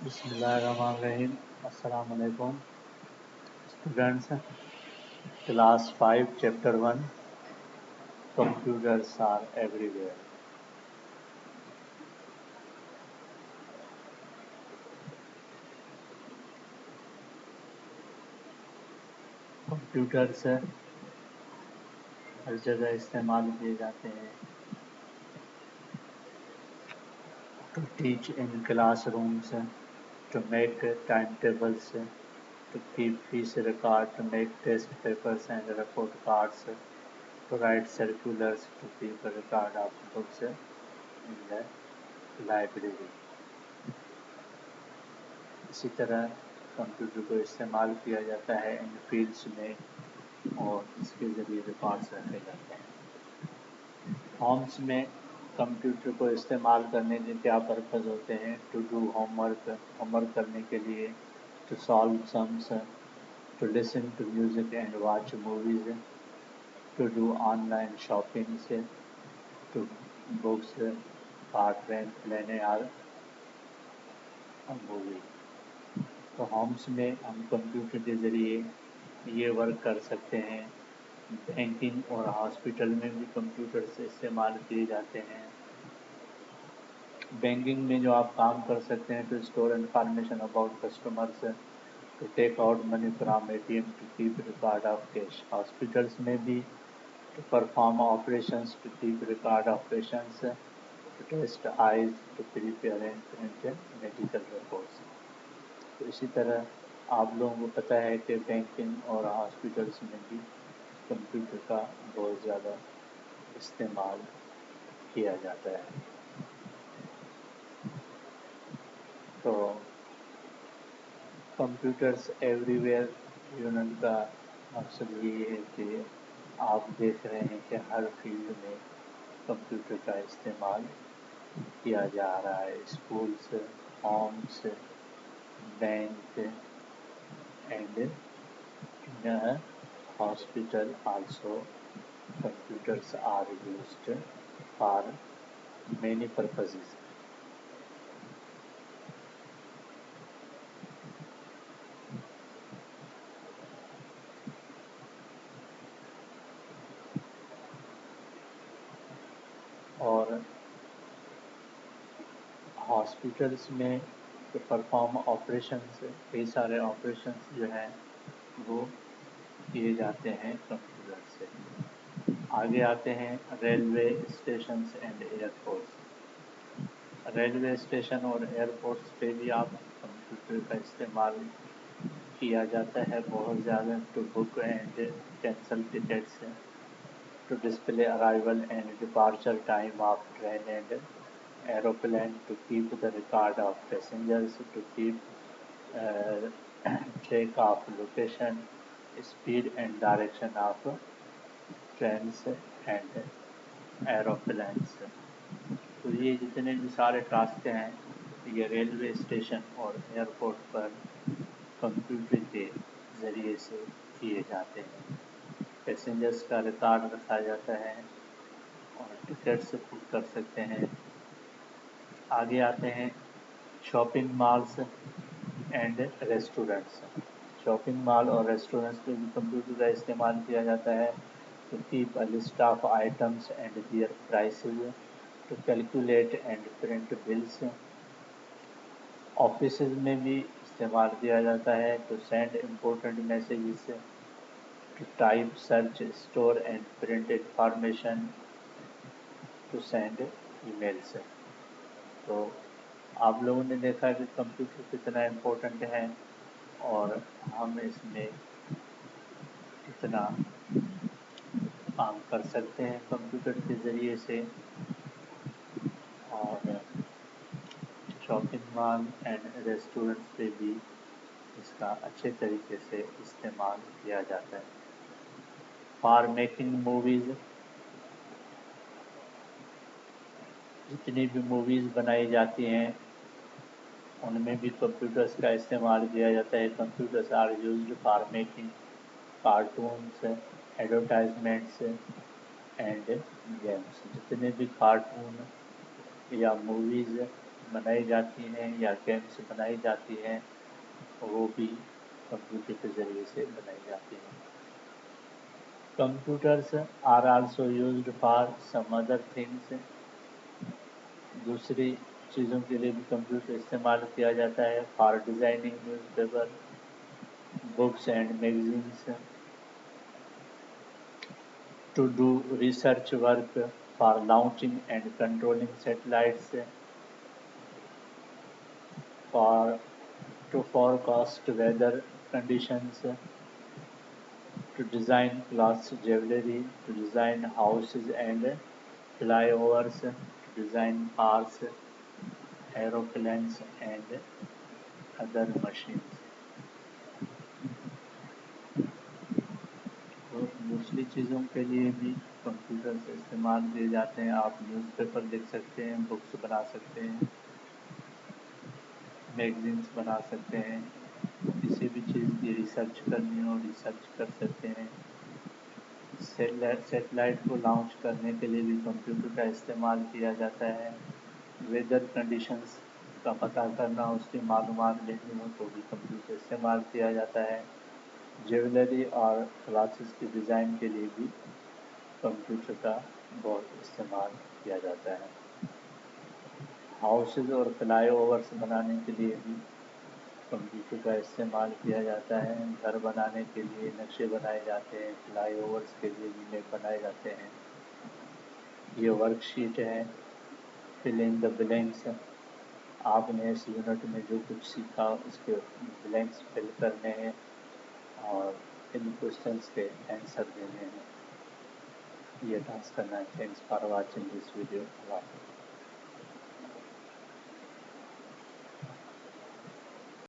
Bismillahirrahmanirrahim. Assalamu alaikum. Students, class 5, chapter 1, computers are everywhere. Computers हर जगह इस्तेमाल किए जाते हैं. To teach in classrooms, to make timetables, to keep fees record, to make test papers and report cards, to write circulars, to keep a record of books in the library. इसी तरह computer को इस्तेमाल किया जाता है इन fields में और इसके ज़रिए रिकॉर्ड्स रखे जाते हैं. होम्स में कंप्यूटर को इस्तेमाल करने के क्या पर्पज़ होते हैं? टू डू होमवर्क करने के लिए, to solve sums, to listen to music and watch movies, to do online shopping से, टू बुक्स, कार रेंट लेने और मूवी. तो होम्स में हम कंप्यूटर के ज़रिए ये वर्क कर सकते हैं. बैंकिंग और हॉस्पिटल में भी कंप्यूटर से इस्तेमाल किए जाते हैं. बैंकिंग में जो आप काम कर सकते हैं, to store information about customers, to take out money from ATM, to keep record of cash. Hospitals में भी to perform operations, to keep record of patients, to test eyes, to prepare and print medical reports. तो इसी तरह आप लोगों को पता है कि बैंकिंग और हॉस्पिटल्स में भी कंप्यूटर का बहुत ज़्यादा इस्तेमाल किया जाता है. तो कंप्यूटर्स एवरीवेयर यूनिट का मकसद ये है कि आप देख रहे हैं कि हर फील्ड में कंप्यूटर का इस्तेमाल किया जा रहा है. Schools, homes, bank and in a hospital also computers are used for many purposes. और हॉस्पिटल्स में जो परफॉर्म ऑपरेशंस, कई सारे ऑपरेशंस जो हैं वो किए जाते हैं कंप्यूटर से. आगे आते हैं railway stations and airports. Railway station और एयरपोर्ट्स पे भी आप कंप्यूटर का इस्तेमाल किया जाता है बहुत ज़्यादा. To book and cancel tickets, to display arrival and departure time of train and aeroplane, to keep the record of passengers, to keep track of location, speed and direction of trains and aeroplanes. तो ये जितने भी सारे task हैं ये railway station और airport पर computer के ज़रिए से किए जाते हैं. पैसेंजर्स का रिकॉर्ड रखा जाता है और टिकट्स बुक कर सकते हैं. आगे आते हैं shopping malls and restaurants. Shopping mall और रेस्टोरेंट्स में भी कंप्यूटर का इस्तेमाल किया जाता है. To keep a list of items and their prices, to calculate and print bills. Offices में भी इस्तेमाल किया जाता है. To send important messages, to type, search, store and print information, to send emails. तो आप लोगों ने देखा कि कंप्यूटर कितना इम्पोर्टेंट है और हम इसमें कितना काम कर सकते हैं कंप्यूटर के ज़रिए से. और शॉपिंग मॉल एंड रेस्टोरेंट्स पे भी इसका अच्छे तरीके से इस्तेमाल किया जाता है. फॉर मेकिंग मूवीज़, जितनी भी मूवीज़ बनाई जाती हैं उनमें भी कंप्यूटर्स का इस्तेमाल किया जाता है. Computers are used for making cartoons, advertisements and games. जितने भी कार्टून या मूवीज़ बनाई जाती हैं या गेम्स बनाई जाती हैं, वो भी कंप्यूटर के ज़रिए से बनाई जाती हैं। Computers are also used for some other things. दूसरी चीज़ों के लिए भी कंप्यूटर इस्तेमाल किया जाता है। For designing newspaper, books and magazines, to do research work, for launching and controlling satellites, for to forecast weather conditions, to design clothes, jewelry, to design houses and flyovers, to design cars, aeroplanes and other machines. तो दूसरी चीज़ों के लिए भी computer से इस्तेमाल किए जाते हैं। आप न्यूज़पेपर लिख सकते हैं, बुक्स बना सकते हैं, मैगजीन्स बना सकते हैं, किसी भी चीज़ की रिसर्च करनी हो रिसर्च कर सकते हैं। सेटेलाइट को लॉन्च करने के लिए भी कंप्यूटर का इस्तेमाल किया जाता है। वेदर कंडीशंस का पता करना, उसकी मालूमात लेनी हो तो भी कंप्यूटर इस्तेमाल किया जाता है। ज्वेलरी और क्लॉथ्स की डिज़ाइन के लिए भी कंप्यूटर का बहुत इस्तेमाल किया जाता है। हाउसेज और फ्लाई ओवर्स बनाने के लिए भी कंप्यूटर का इस्तेमाल किया जाता है। घर बनाने के लिए नक्शे बनाए जाते हैं, फ्लाई ओवर्स के लिए भी मैप बनाए जाते हैं। ये वर्कशीट है फिल इन द ब्लैंक्स। आपने इस यूनिट में जो कुछ सीखा उसके ब्लैंक्स फिल करने हैं और इन क्वेश्चंस के आंसर देने हैं। ये टास्क करना है। Thanks for watching this video.